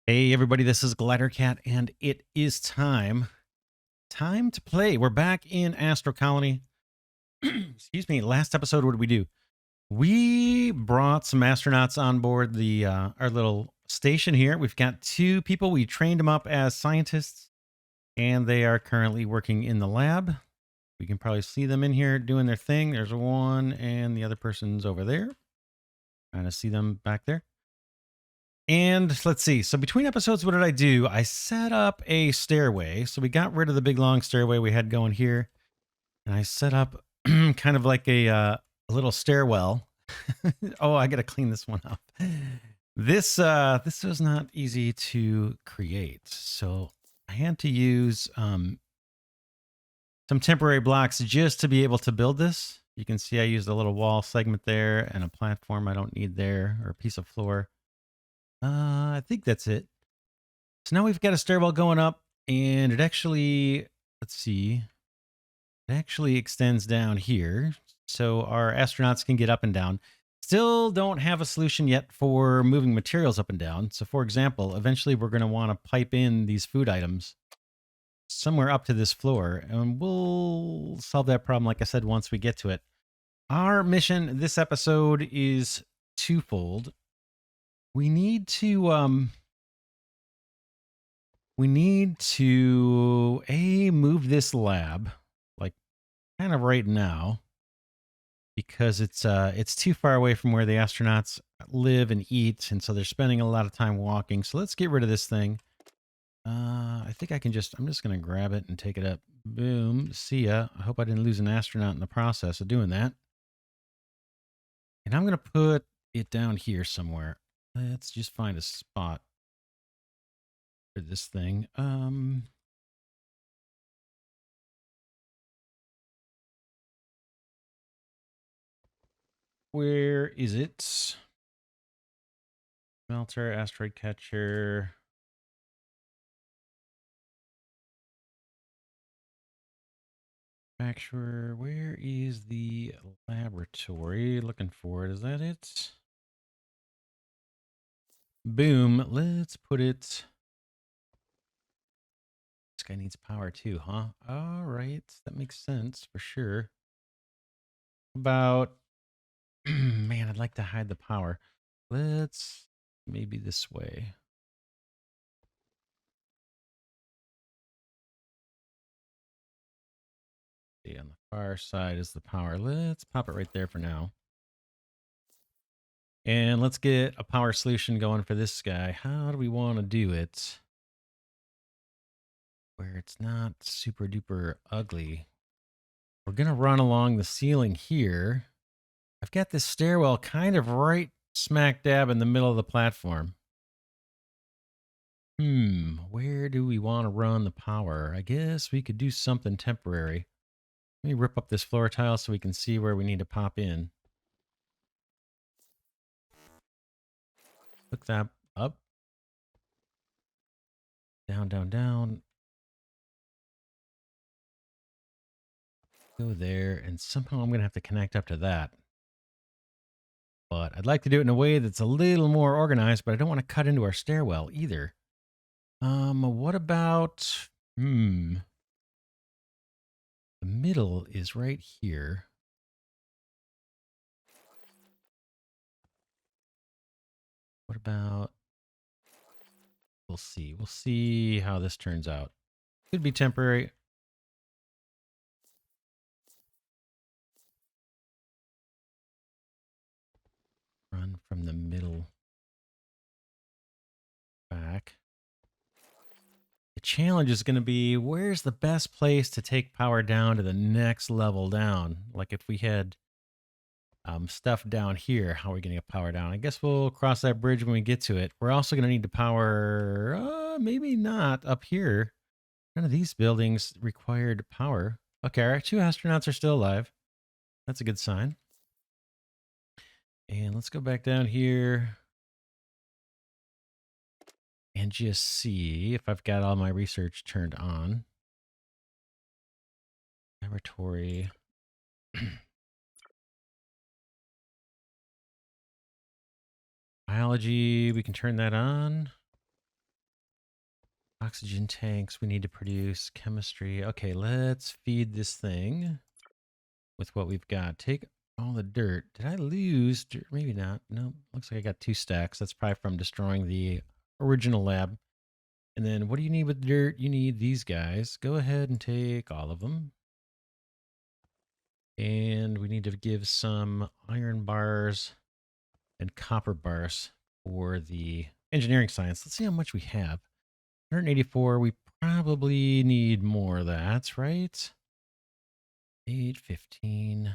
Hey everybody, this is Glidercat, and it is time to play. We're back in Astro Colony. Excuse me. Last episode, what did we do? We brought some astronauts on board the our little station here. We've got 2 people. We trained them up as scientists, and they are currently working in the lab. We can probably see them in here doing their thing. There's one, and the other person's over there. Kind of see them back there. And let's see. So between episodes, what did I do? I set up a stairway. So we got rid of the big long stairway we had going here, and I set up kind of like a little stairwell. Oh, I got to clean this one up. This was not easy to create, so I had to use some temporary blocks just to be able to build this. You can see I used a little wall segment there and a platform I don't need there, or a piece of floor. I think that's it. So now we've got a stairwell going up, and it actually, let's see, it actually extends down here. So our astronauts can get up and down. Still don't have a solution yet for moving materials up and down. So for example, eventually we're going to want to pipe in these food items somewhere up to this floor, and we'll solve that problem, like I said, once we get to it. Our mission this episode is twofold. We need to move this lab, like kind of right now, because it's too far away from where the astronauts live and eat, and so they're spending a lot of time walking. So let's get rid of this thing. I think I'm just gonna grab it and take it up. Boom. See ya. I hope I didn't lose an astronaut in the process of doing that. And I'm gonna put it down here somewhere. Let's just find a spot for this thing. Where is it? Smelter, asteroid catcher. Manufacturer. Where is the laboratory? Looking for it. Is that it? Boom. Let's put it. This guy needs power too, huh? All right. That makes sense for sure. About. Man, I'd like to hide the power. Let's maybe this way. See, on the far side is the power. Let's pop it right there for now. And let's get a power solution going for this guy. How do we want to do it where it's not super duper ugly? We're going to run along the ceiling here. I've got this stairwell kind of right smack dab in the middle of the platform. Where do we want to run the power? I guess we could do something temporary. Let me rip up this floor tile so we can see where we need to pop in. Hook that up. Down, down, down. Go there, and somehow I'm going to have to connect up to that. But I'd like to do it in a way that's a little more organized, but I don't want to cut into our stairwell either. What about, the middle is right here. What about, we'll see. We'll see how this turns out. Could be temporary. Run from the middle back. The challenge is going to be, where's the best place to take power down to the next level down? Like if we had stuff down here, how are we going to get power down? I guess we'll cross that bridge when we get to it. We're also going to need to power, maybe not up here. None of these buildings required power. Okay, our 2 astronauts are still alive. That's a good sign. And let's go back down here and just see if I've got all my research turned on. Laboratory. Biology, we can turn that on. Oxygen tanks. We need to produce chemistry. Okay, let's feed this thing with what we've got. Take all the dirt. Did I lose dirt? Maybe not. No, looks like I got 2 stacks. That's probably from destroying the original lab. And then what do you need with dirt? You need these guys. Go ahead and take all of them. And we need to give some iron bars and copper bars for the engineering science. Let's see how much we have. 184. We probably need more of that, right? 8, 15,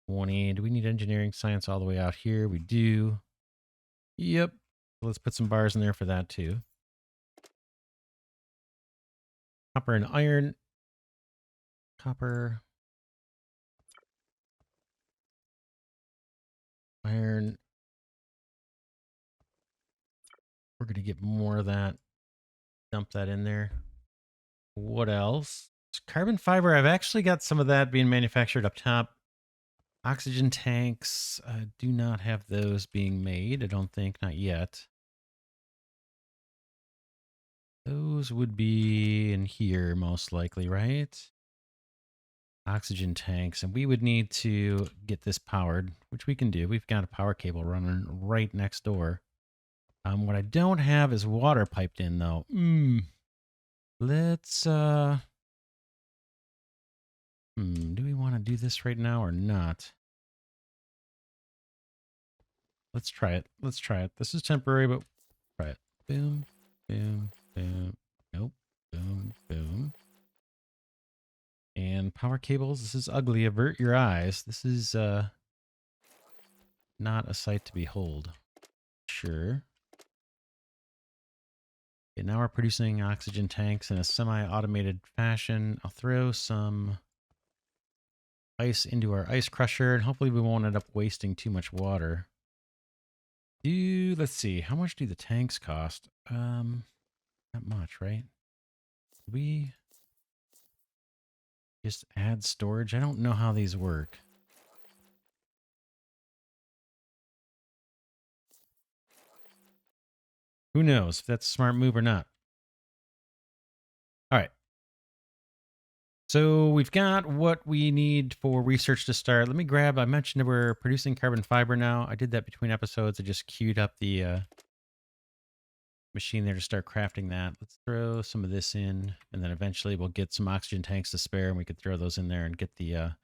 20. Do we need engineering science all the way out here? We do. Yep. Let's put some bars in there for that too. Copper and iron. Copper. Iron. We're going to get more of that. Dump that in there. What else? Carbon fiber. I've actually got some of that being manufactured up top. Oxygen tanks. Do not have those being made. I don't think. Not yet. Those would be in here most likely, right? Oxygen tanks. And we would need to get this powered, which we can do. We've got a power cable running right next door. What I don't have is water piped in, though. Let's, do we want to do this right now or not? Let's try it. Let's try it. This is temporary, but try it. Boom, boom, boom. Nope. Boom, boom. And power cables. This is ugly. Avert your eyes. This is, not a sight to behold. Sure. Okay, now we're producing oxygen tanks in a semi-automated fashion. I'll throw some ice into our ice crusher, and hopefully we won't end up wasting too much water. Let's see, how much do the tanks cost? Not much, right? We just add storage. I don't know how these work. Who knows if that's a smart move or not? All right. So we've got what we need for research to start. Let me grab, I mentioned that we're producing carbon fiber now. I did that between episodes. I just queued up the machine there to start crafting that. Let's throw some of this in, and then eventually we'll get some oxygen tanks to spare, and we could throw those in there and get the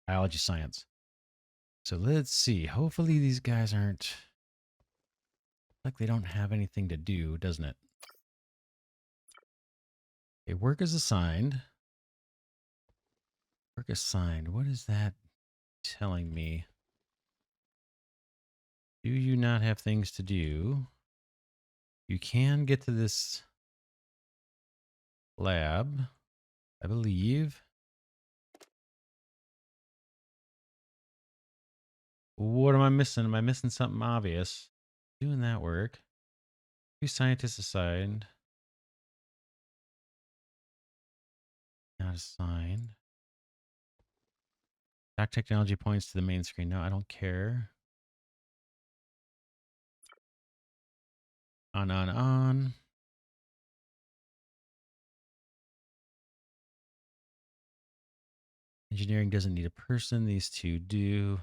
biology science. So let's see. Hopefully these guys aren't, like they don't have anything to do, doesn't it? Okay, work is assigned. Work assigned. What is that telling me? Do you not have things to do? You can get to this lab, I believe. What am I missing? Am I missing something obvious? Doing that work. 2 scientists assigned. Not assigned. That technology points to the main screen. No, I don't care. On. Engineering doesn't need a person. These 2 do.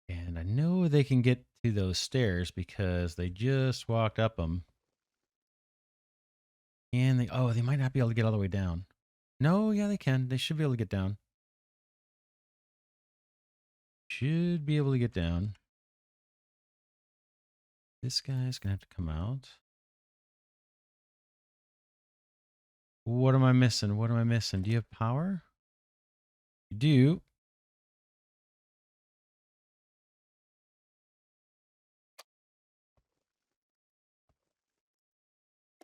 And I know they can get to those stairs because they just walked up them. And they might not be able to get all the way down. No, yeah, they can. They should be able to get down. Should be able to get down. This guy's going to have to come out. What am I missing? What am I missing? Do you have power? You do.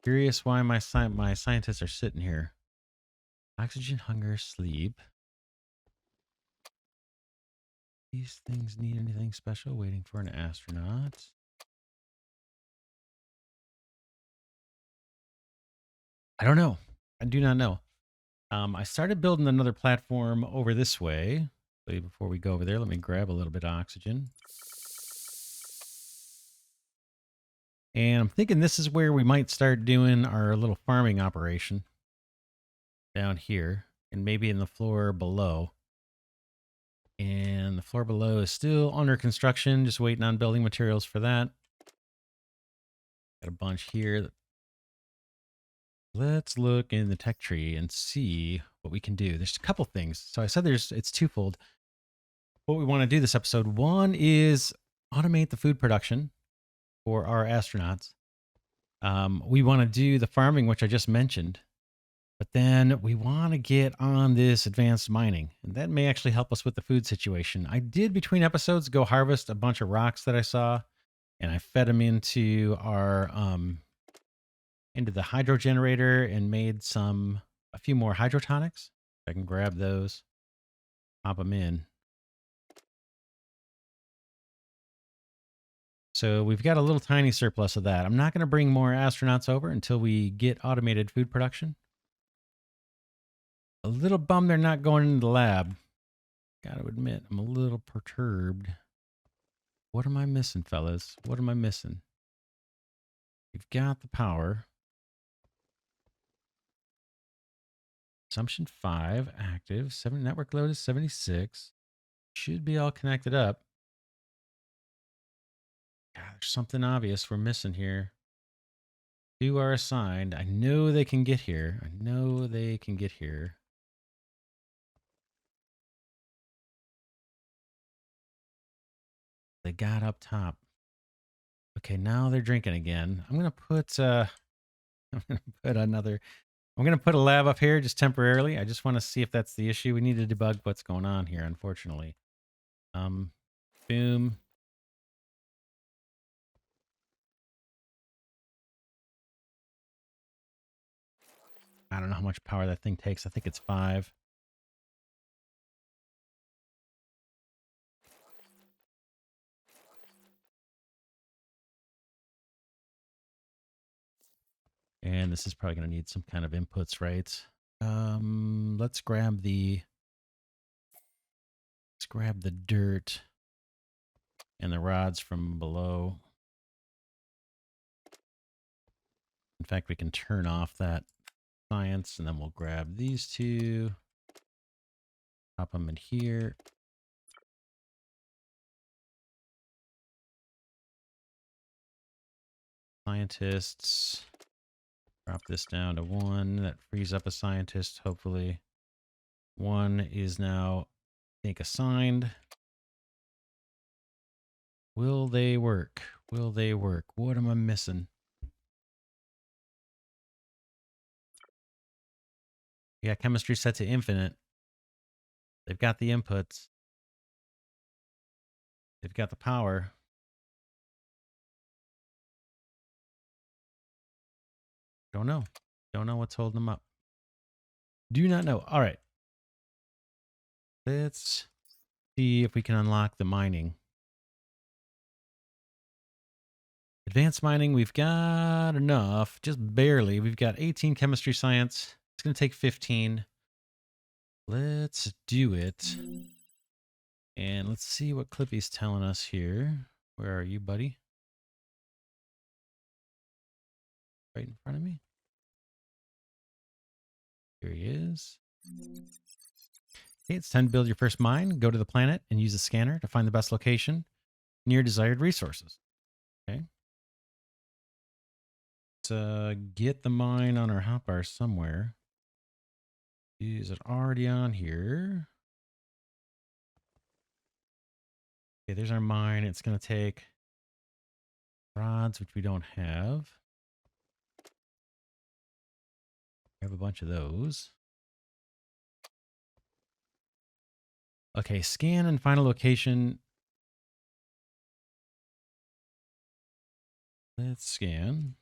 Curious why my scientists are sitting here. Oxygen, hunger, sleep. These things need anything special? Waiting for an astronaut. I don't know. I do not know. I started building another platform over this way. Before we go over there, let me grab a little bit of oxygen. And I'm thinking this is where we might start doing our little farming operation down here, and maybe in the floor below. And the floor below is still under construction, just waiting on building materials for that. Got a bunch here. Let's look in the tech tree and see what we can do. There's a couple things. So I said it's twofold. What we want to do this episode, one is automate the food production for our astronauts. We want to do the farming, which I just mentioned, but then we want to get on this advanced mining, and that may actually help us with the food situation. I did between episodes go harvest a bunch of rocks that I saw, and I fed them into our into the hydro generator and made a few more hydrotonics. I can grab those, pop them in. So we've got a little tiny surplus of that. I'm not going to bring more astronauts over until we get automated food production. A little bummed they're not going into the lab. Got to admit, I'm a little perturbed. What am I missing, fellas? What am I missing? We've got the power. Assumption 5, active. 7 network load is 76. Should be all connected up. God, there's something obvious we're missing here. 2 are assigned. I know they can get here. I know they can get here. They got up top. Okay, now they're drinking again. I'm gonna put I'm gonna put a lab up here just temporarily. I just want to see if that's the issue. We need to debug what's going on here, unfortunately. Boom. I don't know how much power that thing takes. I think it's 5. And this is probably going to need some kind of inputs, right? Let's grab the dirt and the rods from below. In fact, we can turn off that science, and then we'll grab these 2, pop them in here. Scientists. Drop this down to 1. That frees up a scientist, hopefully. 1 is now, I think, assigned. Will they work? Will they work? What am I missing? Yeah, chemistry set to infinite. They've got the inputs. They've got the power. Don't know. Don't know what's holding them up. Do not know. All right. Let's see if we can unlock the mining. Advanced mining, we've got enough. Just barely. We've got 18 chemistry science. It's going to take 15. Let's do it. And let's see what Clippy's telling us here. Where are you, buddy? Right in front of me. Here he is. Okay, it's time to build your first mine. Go to the planet and use a scanner to find the best location near desired resources. Okay. Let's get the mine on our hotbar somewhere. Is it already on here? Okay, there's our mine. It's going to take rods, which we don't have. We have a bunch of those. Okay, scan and find a location. Let's scan.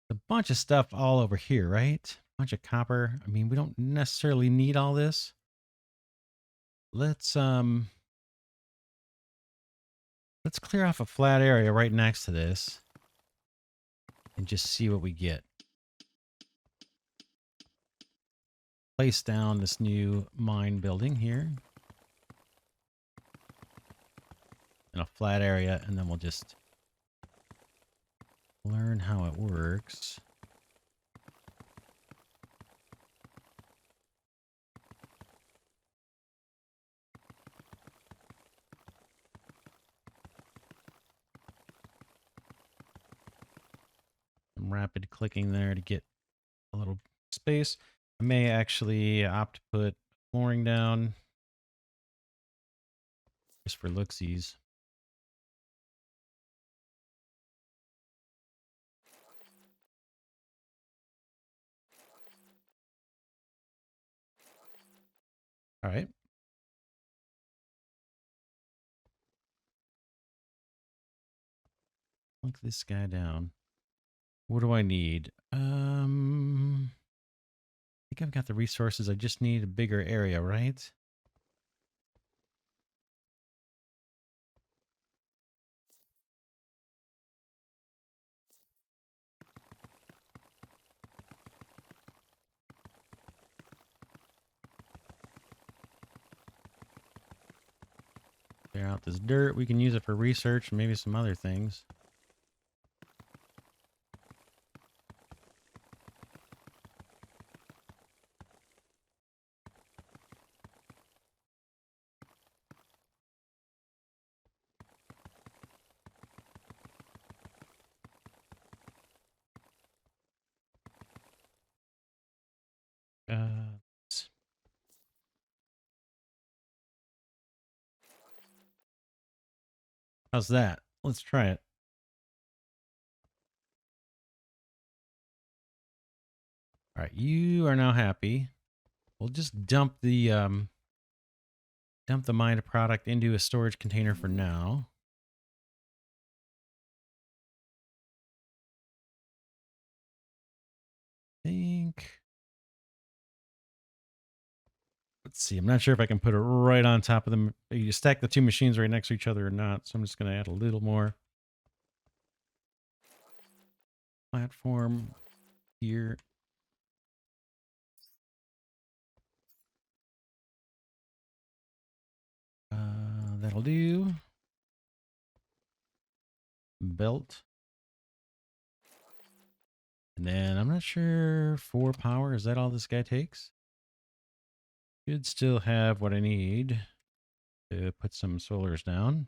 A bunch of stuff all over here, right? A bunch of copper. I mean, we don't necessarily need all this. Let's clear off a flat area right next to this and just see what we get. Place down this new mine building here. in a flat area, and then we'll just learn how it works. Some rapid clicking there to get a little space. I may actually opt to put flooring down just for looksies. All right. Look this guy down. What do I need? I think I've got the resources. I just need a bigger area, right? Clear out this dirt. We can use it for research and maybe some other things. How's that? Let's try it. All right, you are now happy. We'll just dump the mined product into a storage container for now. I think. Let's see. I'm not sure if I can put it right on top of them. You stack the two machines right next to each other or not. So I'm just going to add a little more platform here. That'll do. Belt. And then I'm not sure 4 power. Is that all this guy takes? Should still have what I need to put some solars down.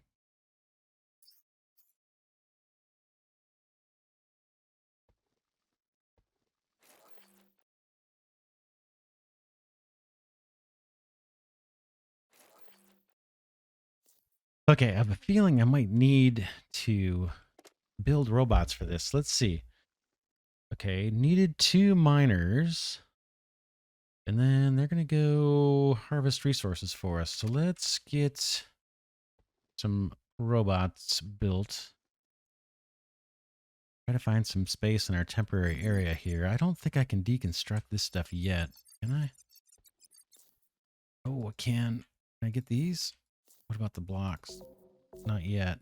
Okay, I have a feeling I might need to build robots for this. Let's see. Okay, needed 2 miners. And then they're going to go harvest resources for us. So let's get some robots built. Try to find some space in our temporary area here. I don't think I can deconstruct this stuff yet. Can I? Oh, I can. Can I get these? What about the blocks? Not yet.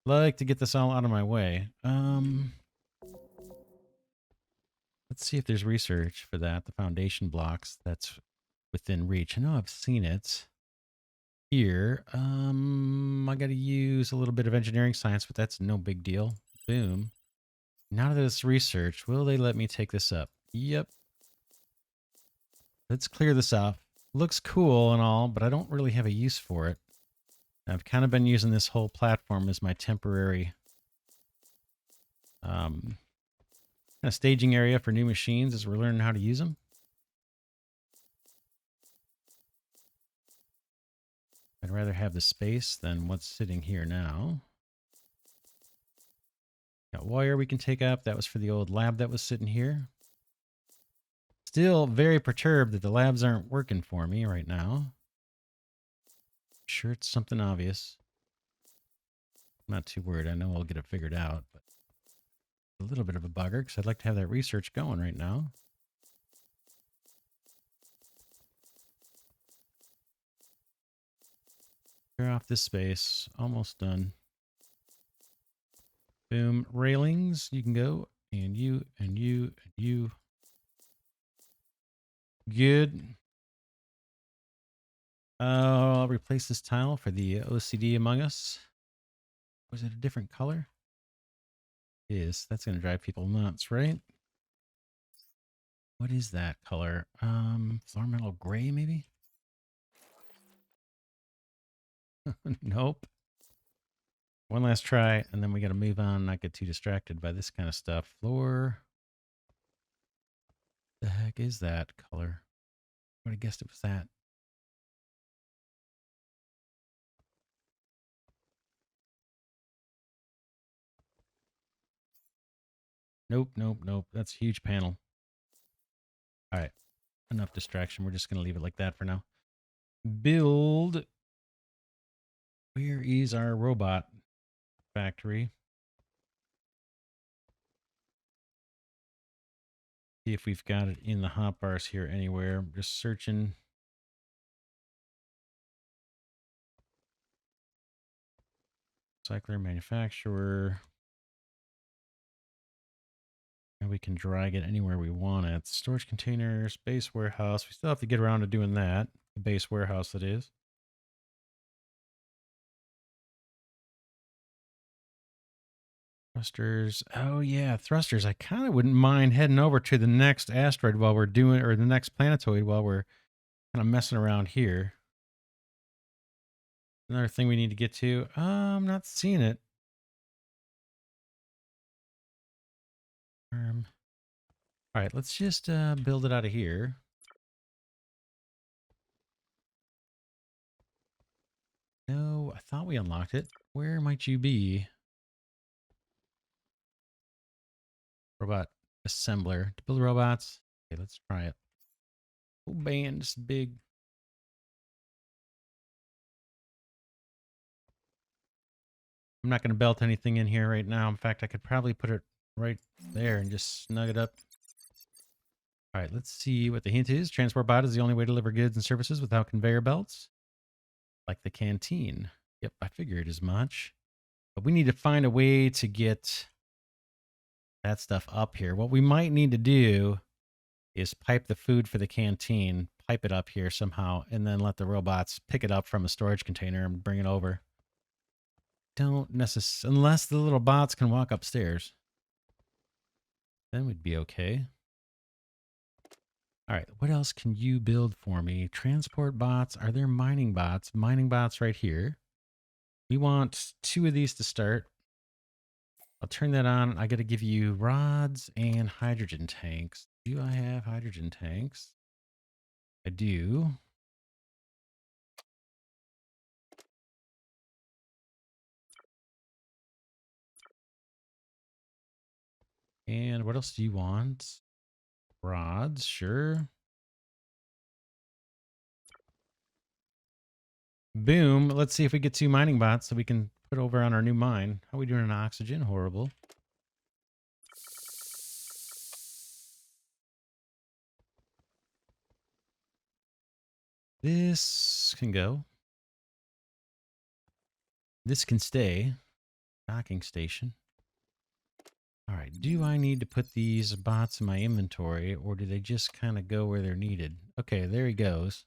Like to get this all out of my way. Let's see if there's research for that. The foundation blocks that's within reach. I know I've seen it here. I got to use a little bit of engineering science, but that's no big deal. Boom. Now that it's research, will they let me take this up? Yep. Let's clear this off. Looks cool and all, but I don't really have a use for it. I've kind of been using this whole platform as my temporary kind of staging area for new machines as we're learning how to use them. I'd rather have the space than what's sitting here now. Got wire we can take up. That was for the old lab that was sitting here. Still very perturbed that the labs aren't working for me right now. Sure, it's something obvious. I'm not too worried. I know I'll get it figured out, but a little bit of a bugger because I'd like to have that research going right now. Clear off this space. Almost done. Boom. Railings. You can go. And you, and you, and you. Good. I'll replace this tile for the OCD among us. Was it a different color? It is. That's going to drive people nuts, right? What is that color? Floor metal gray, maybe? Nope. One last try, and then we got to move on, not get too distracted by this kind of stuff. Floor. The heck is that color? I would have guessed it was that. Nope, nope, nope. That's a huge panel. All right. Enough distraction. We're just going to leave it like that for now. Build. Where is our robot factory? See if we've got it in the hotbars here anywhere. I'm just searching. Recycler, manufacturer. And we can drag it anywhere we want it. Storage containers, base warehouse. We still have to get around to doing that. The base warehouse, that is. Thrusters. Oh, yeah, thrusters. I kind of wouldn't mind heading over to the next asteroid while we're doing, or the next planetoid while we're kind of messing around here. Another thing we need to get to. I'm not seeing it. All right, let's just build it out of here. No, I thought we unlocked it. Where might you be? Robot assembler. To build robots. Okay, let's try it. Oh, man, this is big. I'm not going to belt anything in here right now. In fact, I could probably put it right there and just snug it up. All right, let's see what the hint is. Transport bot is the only way to deliver goods and services without conveyor belts. Like the canteen. Yep, I figured as much. But we need to find a way to get that stuff up here. What we might need to do is pipe the food for the canteen, pipe it up here somehow, and then let the robots pick it up from a storage container and bring it over. Don't necessarily, unless the little bots can walk upstairs. Then we'd be okay. All right, what else can you build for me? Transport bots. Are there mining bots? Mining bots right here. We want 2 of these to start. I'll turn that on. I got to give you rods and hydrogen tanks. Do I have hydrogen tanks? I do. And what else do you want? Rods, sure. Boom. Let's see if we get 2 mining bots so we can put over on our new mine. How are we doing on oxygen? Horrible. This can go. This can stay. Docking station. All right. Do I need to put these bots in my inventory, or do they just kind of go where they're needed? Okay, there he goes.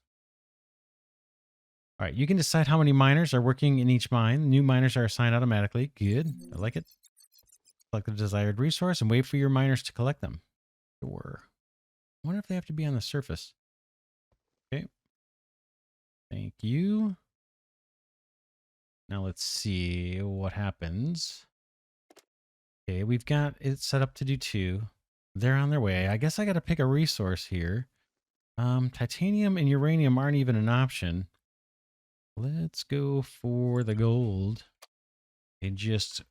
All right. You can decide how many miners are working in each mine. New miners are assigned automatically. Good. I like it. Select the desired resource and wait for your miners to collect them. Sure. I wonder if they have to be on the surface. Okay. Thank you. Now let's see what happens. Okay, we've got it set up to do 2. They're on their way. I guess I got to pick a resource here. Titanium and uranium aren't even an option. Let's go for the gold and just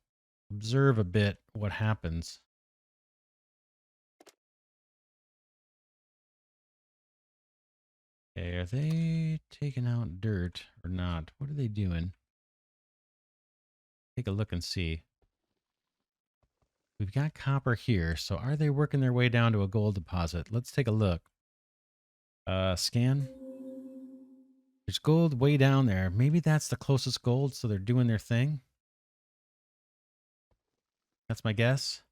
observe a bit what happens. Okay, are they taking out dirt or not? What are they doing? Take a look and see. We've got copper here, so are they working their way down to a gold deposit? Let's take a look. Scan. There's gold way down there. Maybe that's the closest gold, so they're doing their thing. That's my guess.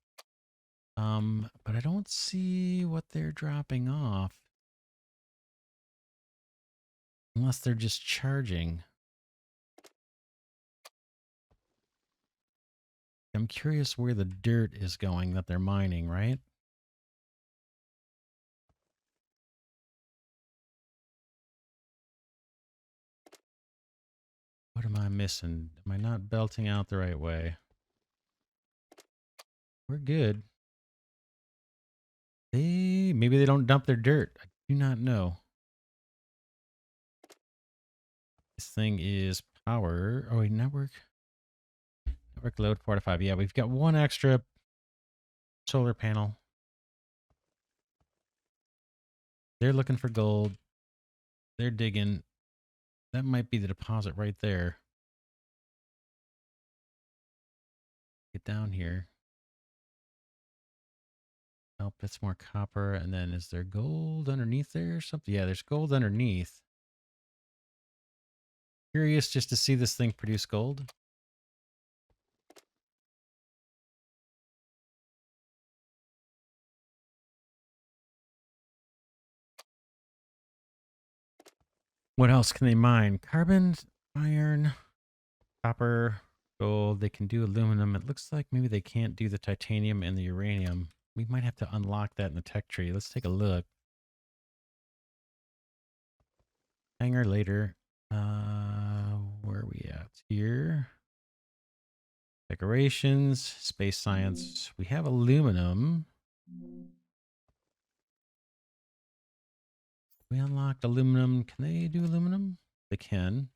But I don't see what they're dropping off. Unless they're just charging. I'm curious where the dirt is going that they're mining, right? What am I missing? Am I not belting out the right way? We're good. Maybe they don't dump their dirt. I do not know. This thing is power. Oh, wait, network load 4 to 5. Yeah, we've got one extra solar panel. They're looking for gold. They're digging. That might be the deposit right there. Get down here. Nope, that's more copper. And then is there gold underneath there or something? Yeah, there's gold underneath. Curious just to see this thing produce gold. What else can they mine? Carbon, iron, copper, gold. They can do aluminum. It looks like maybe they can't do the titanium and the uranium. We might have to unlock that in the tech tree. Let's take a look. Hangar later. Where are we at here? Decorations, space science. We have aluminum. We unlocked aluminum. Can they do aluminum? They can.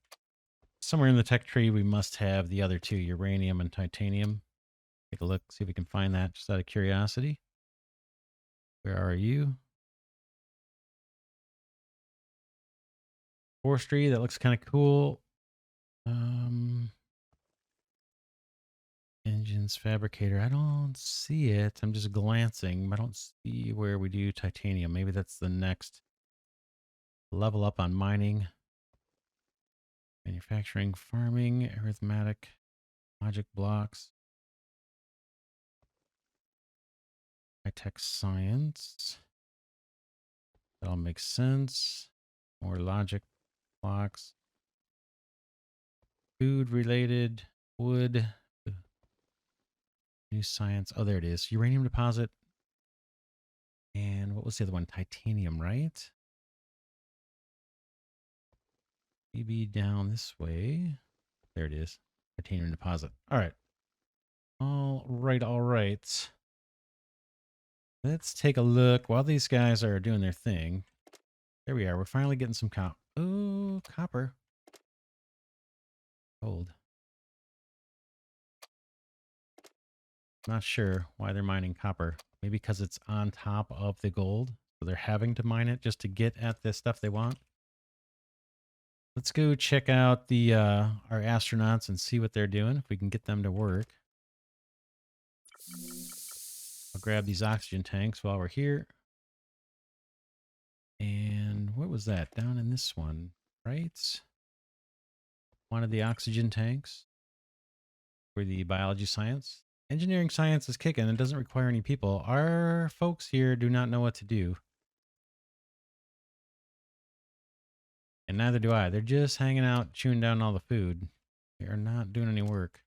Somewhere in the tech tree, we must have the other two, uranium and titanium. Take a look, see if we can find that just out of curiosity. Where are you? Forestry, that looks kind of cool. Engines, fabricator. I don't see it. I'm just glancing. I don't see where we do titanium. Maybe that's the next level up on mining. Manufacturing, farming, arithmetic, logic blocks. High-tech science. That all makes sense. More logic blocks. Food related. Wood. New science. Oh, there it is. Uranium deposit. And what was the other one? Titanium, right? Maybe down this way. There it is. Titanium deposit. All right. All right. All right. Let's take a look while these guys are doing their thing. There we are. We're finally getting some copper. Oh, copper. Gold. Not sure why they're mining copper. Maybe because it's on top of the gold. So they're having to mine it just to get at the stuff they want. Let's go check out the our astronauts and see what they're doing. If we can get them to work. I'll grab these oxygen tanks while we're here. And what was that? Down in this one, right? One of the oxygen tanks for the biology science. Engineering science is kicking and doesn't require any people. Our folks here do not know what to do. And neither do I. They're just hanging out, chewing down all the food. They are not doing any work.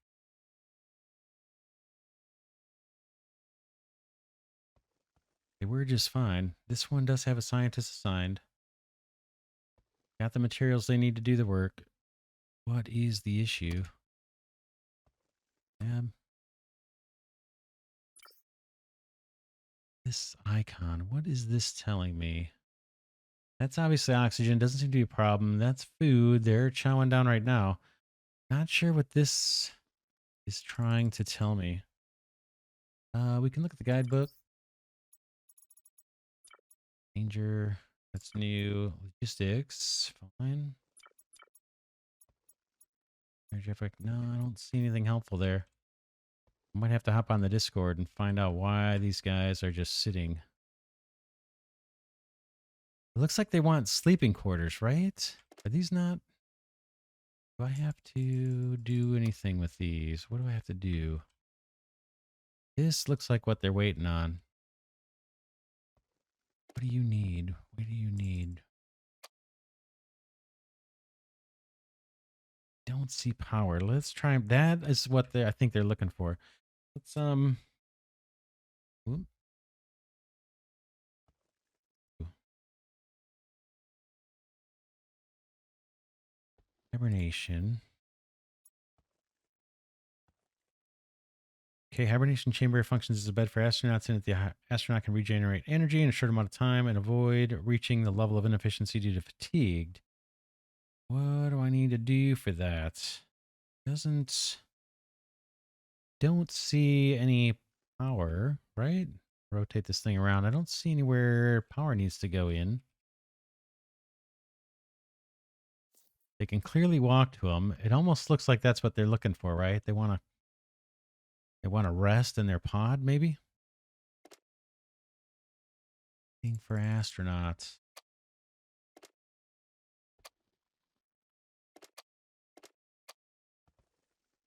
They were just fine. This one does have a scientist assigned. Got the materials they need to do the work. What is the issue? This icon, what is this telling me? That's obviously oxygen. Doesn't seem to be a problem. That's food. They're chowing down right now. Not sure what this is trying to tell me. We can look at the guidebook. Danger. That's new. Logistics. Fine. Energetic. No, I don't see anything helpful there. I might have to hop on the Discord and find out why these guys are just sitting. It looks like they want sleeping quarters, right? Are these not? Do I have to do anything with these? What do I have to do? This looks like what they're waiting on. What do you need? What do you need? Don't see power. Let's try. That is what I think they're looking for. Let's whoop. Hibernation. Okay, hibernation chamber functions as a bed for astronauts, and the astronaut can regenerate energy in a short amount of time and avoid reaching the level of inefficiency due to fatigue. What do I need to do for that? Don't see any power, right? Rotate this thing around. I don't see anywhere power needs to go in. They can clearly walk to them. It almost looks like that's what they're looking for, right? They want to rest in their pod, maybe? Thing for astronauts.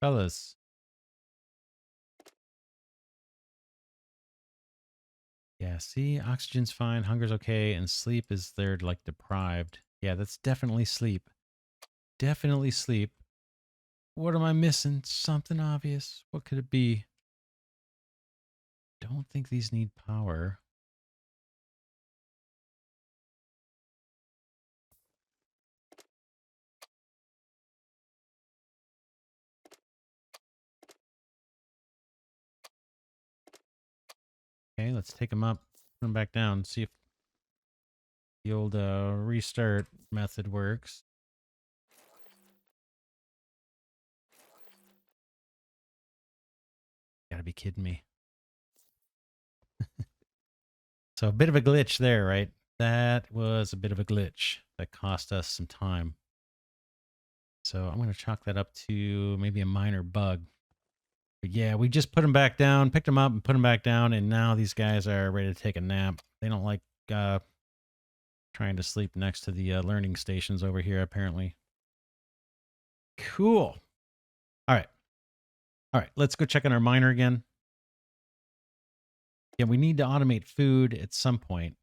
Fellas. Yeah, see, oxygen's fine, hunger's okay, and sleep is they're like deprived. Yeah, that's definitely sleep. Definitely sleep. What am I missing? Something obvious. What could it be? Don't think these need power. Okay, let's take them up, put them back down, see if the old restart method works. Gotta be kidding me. So a bit of a glitch there, right? That was a bit of a glitch that cost us some time. So I'm going to chalk that up to maybe a minor bug. But yeah, we just put them back down, picked them up and put them back down, and now these guys are ready to take a nap. They don't like trying to sleep next to the learning stations over here, apparently. Cool. All right. All right, let's go check on our miner again. Yeah, we need to automate food at some point.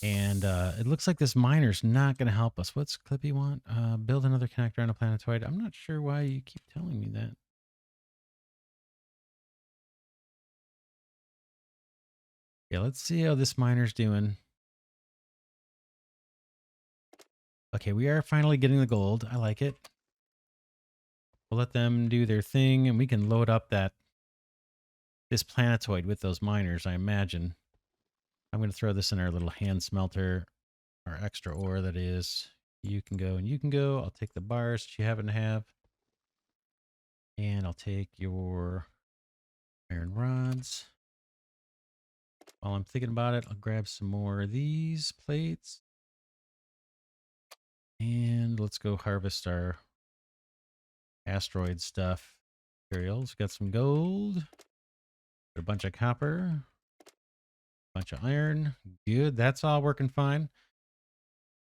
And it looks like this miner's not going to help us. What's Clippy want? Build another connector on a planetoid. I'm not sure why you keep telling me that. Yeah, let's see how this miner's doing. Okay, we are finally getting the gold. I like it. We'll let them do their thing, and we can load up this planetoid with those miners, I imagine. I'm going to throw this in our little hand smelter, our extra ore, that is. You can go and you can go. I'll take the bars that you happen to have. And I'll take your iron rods. While I'm thinking about it, I'll grab some more of these plates. And let's go harvest our asteroid stuff. Materials. Got some gold. A bunch of copper. A bunch of iron. Good. That's all working fine.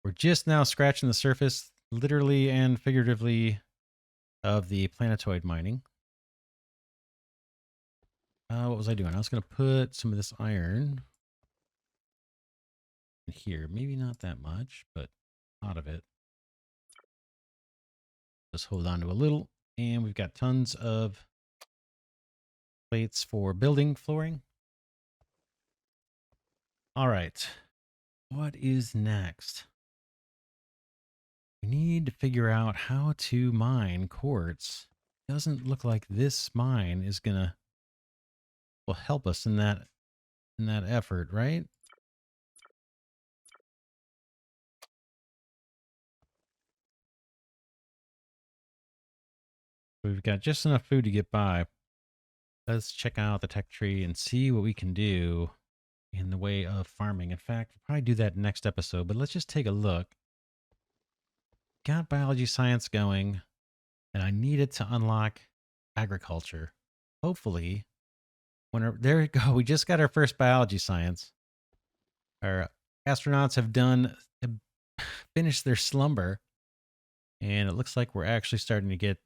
We're just now scratching the surface, literally and figuratively, of the planetoid mining. What was I doing? I was going to put some of this iron in here. Maybe not that much, but a lot of it. Just hold on to a little. And we've got tons of plates for building flooring. All right. What is next? We need to figure out how to mine quartz. Doesn't look like this mine is gonna will help us in that effort, right? We've got just enough food to get by. Let's check out the tech tree and see what we can do in the way of farming. In fact, we'll probably do that next episode, but let's just take a look. Got biology science going, and I needed to unlock agriculture. Hopefully, there we go. We just got our first biology science. Our astronauts have finished their slumber, and it looks like we're actually starting to get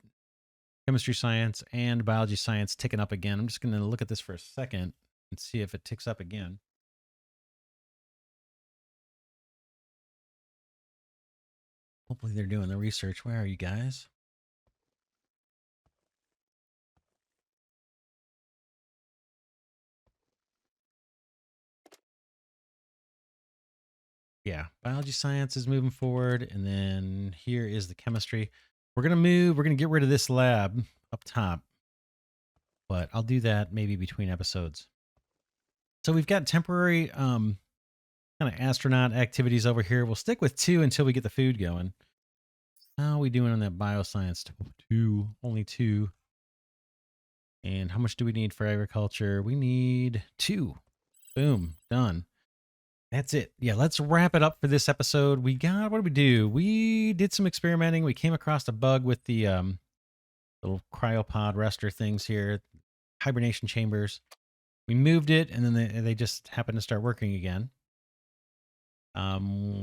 chemistry science and biology science ticking up again. I'm just going to look at this for a second and see if it ticks up again. Hopefully they're doing the research. Where are you guys? Yeah, biology science is moving forward. And then here is the chemistry. We're going to get rid of this lab up top, but I'll do that maybe between episodes. So we've got temporary kind of astronaut activities over here. We'll stick with 2 until we get the food going. How are we doing on that bioscience? 2, only 2. And how much do we need for agriculture? We need 2. Boom, done. That's it. Yeah, let's wrap it up for this episode. What did we do? We did some experimenting. We came across a bug with the little cryopod rester things here, hibernation chambers. We moved it, and then they just happened to start working again.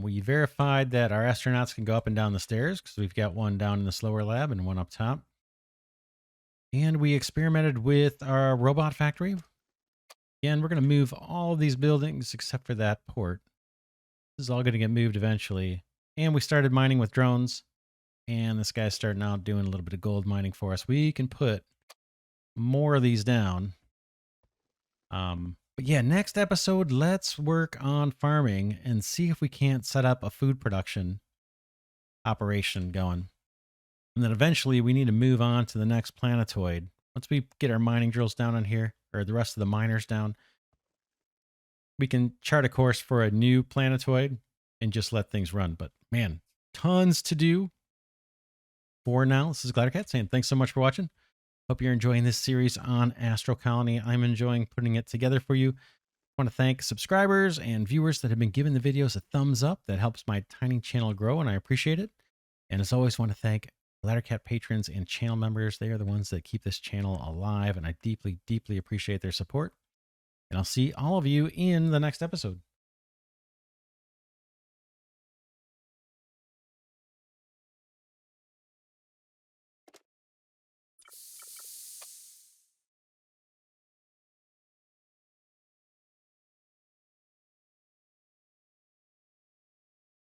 We verified that our astronauts can go up and down the stairs because we've got one down in the slower lab and one up top. And we experimented with our robot factory. Again, we're going to move all of these buildings except for that port. This is all going to get moved eventually. And we started mining with drones. And this guy's starting out doing a little bit of gold mining for us. We can put more of these down. But yeah, next episode, let's work on farming and see if we can't set up a food production operation going. And then eventually we need to move on to the next planetoid. Once we get our mining drills down on here, or the rest of the miners down, we can chart a course for a new planetoid and just let things run. But man, tons to do. For now, this is Glidercat saying thanks so much for watching. Hope you're enjoying this series on Astro Colony. I'm enjoying putting it together for you. I want to thank subscribers and viewers that have been giving the videos a thumbs up. That helps my tiny channel grow, and I appreciate it. And as always, I want to thank Glidercat patrons and channel members. They are the ones that keep this channel alive, and I deeply, deeply appreciate their support. And I'll see all of you in the next episode.